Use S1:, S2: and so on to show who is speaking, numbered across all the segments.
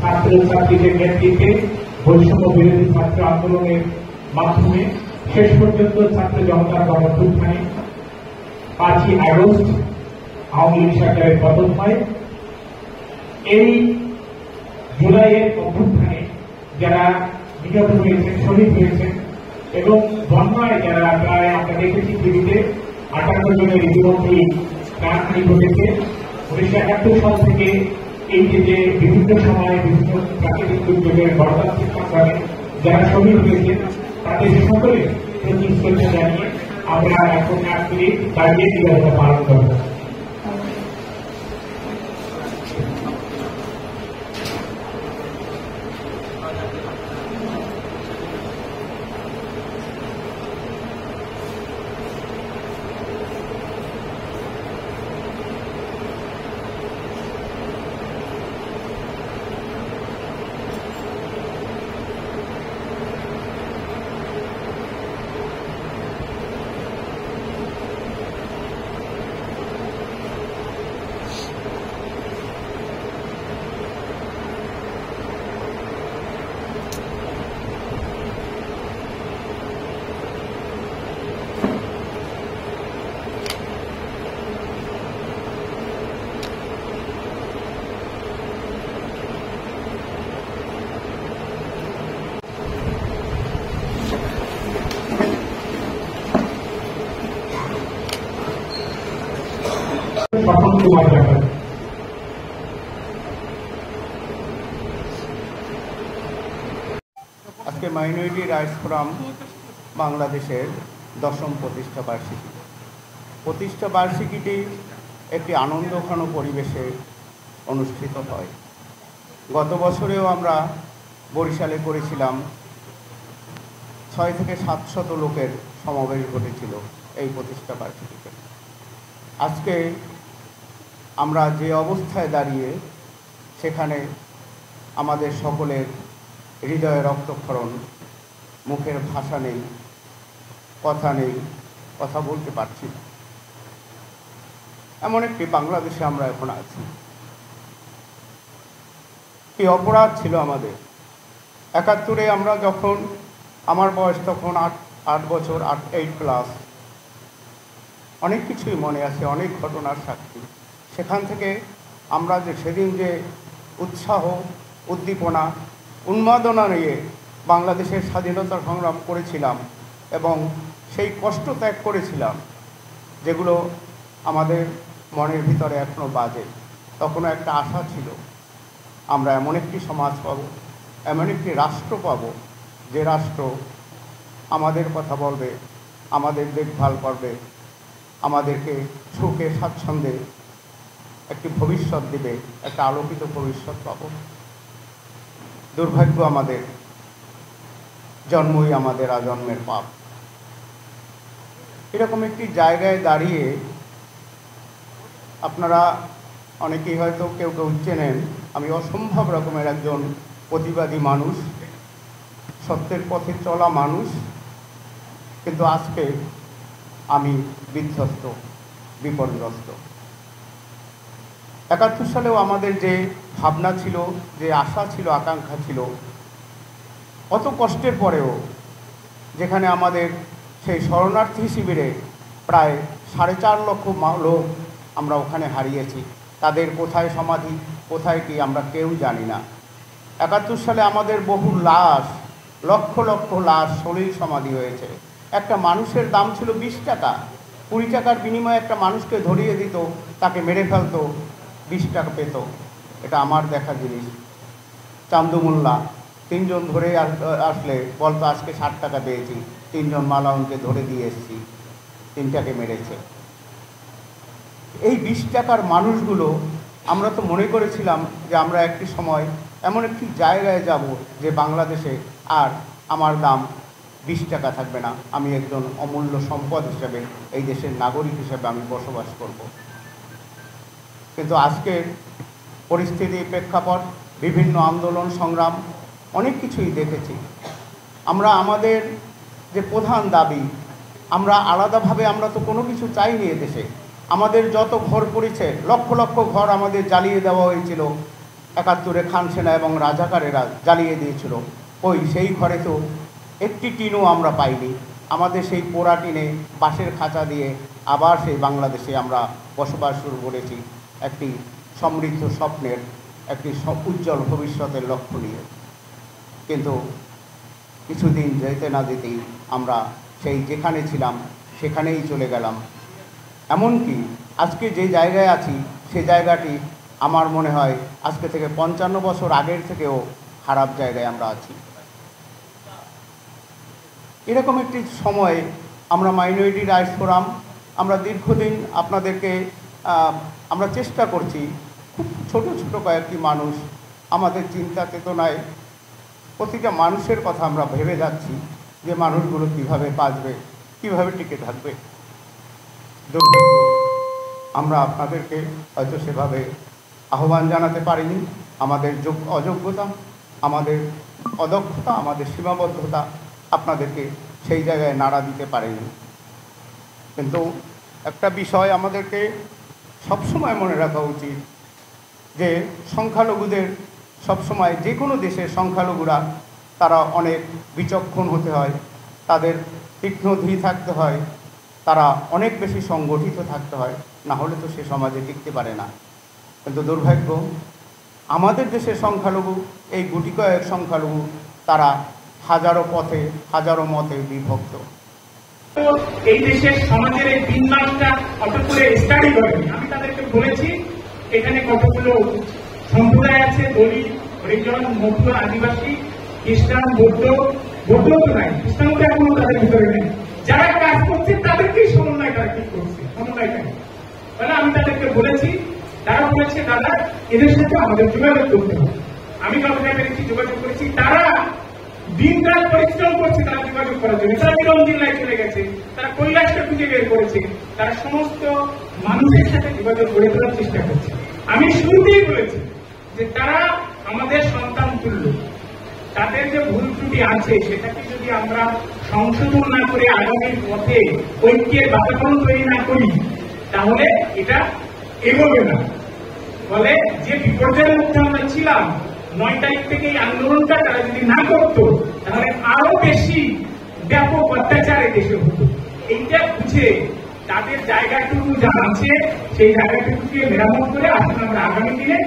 S1: ছাত্রছাত্রীদের নেতৃত্বে বৈষম্য বিরোধী ছাত্র আন্দোলনের মাধ্যমে শেষ পর্যন্ত ছাত্র জনতার গণঅভ্যুত্থানে 5ই আগস্ট আওয়ামী লীগ সরকারের পতন হয়। এই জুলাইয়ের অভ্যুত্থানে যারা নিহত হয়েছেন, শহীদ হয়েছেন এবং বন্যায় যারা প্রায় আমরা দেখেছি টিভিতে 58 জনের ইতিমধ্যেই প্রাণহানি ঘটেছে। 1971 সাল থেকে এই যে বিভিন্ন সময়ে বিভিন্ন প্রাকৃতিক দুর্যোগের গণতান্ত্রিক সংগ্রামে যারা শহীদ হয়েছেন তাদের সকলে প্রতি শ্রদ্ধা জানিয়ে আমরা এখন আজকে দাঁড়িয়ে দিবস পালন করব।
S2: আজকে মাইনরিটি রাইটস ফোরাম বাংলাদেশের 10ম প্রতিষ্ঠা বার্ষিকীটি একটি আনন্দঘন পরিবেশে অনুষ্ঠিত হয়। গত বছরেও আমরা বরিশালে করেছিলাম, 600 থেকে 700 লোকের সমাবেশ ঘটেছিল এই প্রতিষ্ঠা বার্ষিকীতে। আজকে আমরা যে অবস্থায় দাঁড়িয়ে সেখানে আমাদের সকলের হৃদয়ে রক্তক্ষরণ, মুখের ভাষা নেই, কথা নেই, কথা বলতে পারছি না, এমন একটি বাংলাদেশে আমরা এখন আছি। কি অপরাধ ছিল আমাদের! 71-এ আমরা যখন, আমার বয়স তখন 8 বছর 8 ক্লাস, অনেক কিছুই মনে আছে, অনেক ঘটনার সাক্ষী। সেখান থেকে আমরা যে সেদিন যে উৎসাহ, উদ্দীপনা, উন্মাদনা নিয়ে বাংলাদেশের স্বাধীনতা সংগ্রাম করেছিলাম এবং সেই কষ্ট ত্যাগ করেছিলাম, যেগুলো আমাদের মনের ভিতরে এখনও বাজে। তখনও একটা আশা ছিল, আমরা এমন একটি সমাজ পাব, এমন একটি রাষ্ট্র পাব, যে রাষ্ট্র আমাদের কথা বলবে, আমাদের দেখভাল করবে, আমাদেরকে সুখে স্বাচ্ছন্দ্যে একটি ভবিষ্যৎ দেবে, একটা আলোকিত ভবিষ্যৎ পাব। দুর্ভাগ্য, আমাদের জন্মই আমাদের আজন্মের পাপ। এরকম একটি জায়গায় দাঁড়িয়ে আপনারা অনেকেই হয়তো কেউ কেউ চেনেন, আমি অসম্ভব রকমের একজন প্রতিবাদী মানুষ, সত্যের পথে চলা মানুষ, কিন্তু আজকে আমি বিধ্বস্ত, বিপর্যস্ত। 71 সালেও আমাদের যে ভাবনা ছিল, যে আশা ছিল, আকাঙ্ক্ষা ছিল, অত কষ্টের পরেও যেখানে আমাদের সেই শরণার্থী শিবিরে প্রায় 4.5 লক্ষ লোক আমরা ওখানে হারিয়েছি, তাদের কোথায় সমাধি, কোথায় কি আমরা কেউ জানি না। 71 সালে আমাদের বহু লাশ, লক্ষ লক্ষ লাশ সলিল সমাধি হয়েছে। একটা মানুষের দাম ছিল 20 টাকা। 20 টাকার বিনিময়ে একটা মানুষকে ধরিয়ে দিত, তাকে মেরে ফেলতো, 20 টাকা পেত। এটা আমার দেখা জিনিস। চান্দু মোল্লা 3 জন ধরে আসলে বলতো আজকে 60 টাকা পেয়েছি, 3 জন মালাউনকে ধরে দিয়ে এসেছি, 3টাকে মেরেছে। এই 20 টাকার মানুষগুলো, আমরা তো মনে করেছিলাম যে আমরা একটি সময় এমন একটি জায়গায় যাব যে বাংলাদেশে আর আমার দাম 20 টাকা থাকবে না, আমি একজন অমূল্য সম্পদ হিসেবে, এই দেশের নাগরিক হিসেবে আমি বসবাস করব। কিন্তু আজকের পরিস্থিতি, প্রেক্ষাপট, বিভিন্ন আন্দোলন সংগ্রাম, অনেক কিছুই দেখেছি। আমরা আমাদের যে প্রধান দাবি, আমরা আলাদাভাবে আমরা তো কোনো কিছু চাইনি এদেশে। আমাদের যত ঘর পড়েছে, লক্ষ লক্ষ ঘর আমাদের জ্বালিয়ে দেওয়া হয়েছিল, 71-এ খান সেনা এবং রাজাকারেরা জ্বালিয়ে দিয়েছিল। সেই ঘরে তো একটি টিনও আমরা পাইনি। আমাদের সেই পোড়া টিনে বাঁশের খাঁচা দিয়ে আবার সেই বাংলাদেশে আমরা বসবাস শুরু করেছি, একটি সমৃদ্ধ স্বপ্নের, একটি উজ্জ্বল ভবিষ্যতের লক্ষ্য নিয়ে। কিন্তু কিছুদিন যেতে না যেতেই আমরা সেই যেখানে ছিলাম সেখানেই চলে গেলাম। এমনকি আজকে যে জায়গায় আছি, সে জায়গাটি আমার মনে হয় আজকে থেকে 55 বছর আগের থেকেও খারাপ জায়গায় আমরা আছি। এরকম একটি সময়ে আমরা মাইনরিটি রাইটস ফোরাম, আমরা দীর্ঘদিন আপনাদেরকে আমরা চেষ্টা করছি, খুব ছোট ছোট কয়েকটি মানুষ, আমাদের চিন্তা চেতনায় প্রতিটা মানুষের কথা আমরা ভেবে যাচ্ছি যে মানুষগুলো কীভাবে বাঁচবে, কীভাবে টিকে থাকবে। দুর্ভাগ্য, আমরা আপনাদেরকে হয়তো সেভাবে আহ্বান জানাতে পারিনি। আমাদের অযোগ্যতা, আমাদের অদক্ষতা, আমাদের সীমাবদ্ধতা আপনাদেরকে সেই জায়গায় নাড়া দিতে পারেনি। কিন্তু একটা বিষয় আমাদেরকে সবসময় মনে রাখা উচিত, যে সংখ্যালঘুদের সবসময়, যে কোনো দেশের সংখ্যালঘুরা, তারা অনেক বিচক্ষণ হতে হয়, তাদের তীক্ষ্ণধী থাকতে হয়, তারা অনেক বেশি সংগঠিত থাকতে হয়, না হলে তো সে সমাজে টিকতে পারে না। কিন্তু দুর্ভাগ্য, আমাদের দেশের সংখ্যালঘু, এই গুটি কয়েক সংখ্যালঘু, তারা হাজারো পথে, হাজারো মতে বিভক্ত।
S1: এই দেশের সমাজের এই বিন্যাসটা অত করে স্টাডি করেনি। আমি তাদেরকে বলেছি, এখানে কতগুলো সম্প্রদায় আছে, দলিত, হরিজন, মধ্য, আদিবাসী, খ্রিস্টান, বৌদ্ধ তো নাই, খ্রিস্টান তো এখনো তাদের ভিতরে নেই। যারা কাজ করছে তাদেরকেই সমন্বয়, তারা কি করছে, সমন্বয় কেন? তাহলে আমি তাদেরকে বলেছি, তারা বলেছে দাদা এদের সাথে আমাদের যোগাযোগ করতে হবে। আমি কাউকে পেরেছি, যোগাযোগ করেছি, তারা দিন রাত পরিশ্রম করছে তারা যোগাযোগ করার জন্য। তারা বিরম জেলায় চলে গেছে, তারা কৈলাসটা খুঁজে বের করেছে, তারা সমস্ত মানুষের সাথে যোগাযোগ গড়ে তোলার চেষ্টা করছে। আমি শুরুতেই বলেছি যে তারা আমাদের সন্তান তুল্য, তাদের যে ভুল ত্রুটি আছে সেটাকে যদি আমরা সংশোধন না করে আগামীর পথে ঐক্যের বাতাবরণ তৈরি না করি, তাহলে এটা এগোবে না। ফলে যে বিপর্যয়ের মধ্যে আমরা ছিলাম, 9 তারিখ থেকে এই আন্দোলনটা তারা যদি না করতো, তাহলে আরো বেশি ব্যাপক অত্যাচার দেশে হতো। এইটা বুঝে তাদের জায়গাটুকু যা আছে সেই জায়গাটুকুকে মেরামত করে আসলে আমরা আগামী দিনে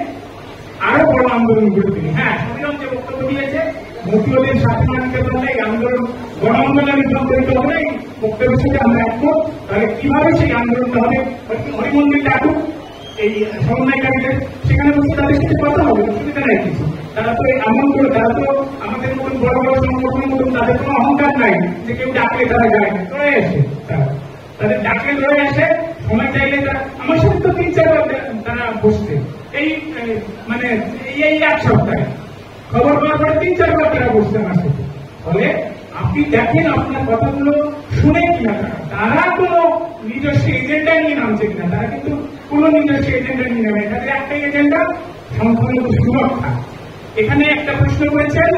S1: আরো বড় আন্দোলন করে তুলি। হ্যাঁ, সমীরণ যে বক্তব্য দিয়েছে মতিউদ্দিন সাথে না নিতে পারলে এই আন্দোলন গণ আন্দোলনে রূপান্তরিত হবে। এই বক্তব্যের সাথে আমরা একমত। তাহলে কিভাবে সেই আন্দোলনটা হবে? হরিমন্দির ডাকুক এই সমন্বয়কারীদের, সেখানে বসে তাদের সাথে কথা হবে, অসুবিধা নাই কিছু। তারা তো এমন করে, তারা তো আমাদের মতন বড় বড় সংগঠনের মতন তাদের কোনো অহংকার নাই যে কেউ ডাকলে তারা যায় না, রয়ে আসে তাদের ডাকলে রয়ে আসে, সময় চাইলে তারা আমার সাথে তো 3-4 বার তারা বসছে এই মানে এই 1 সপ্তাহে খবর পাওয়ার পরে 3-4 বার তারা বসছে আমার সাথে। ফলে আপনি দেখেন আপনার কথাগুলো শুনে কিনা তারা কোনো নিজস্ব এজেন্ডা নিয়ে নামছে কিনা। তারা কিন্তু কোন নিজস্ব এজেন্ডা নিয়ে নামে, তাদের একটাই এজেন্ডা সংখ্যালঘু সুরক্ষা। এখানে একটা প্রশ্ন করেছেন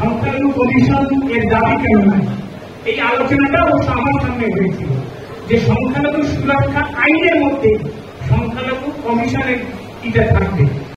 S1: সংখ্যালঘু কমিশন এর দাবি কেন নয়। এই আলোচনাটা অবশ্য আমার সামনে হয়েছিল যে সংখ্যালঘু সুরক্ষা আইনের মধ্যে সংখ্যালঘু কমিশনের কিটা থাকবে।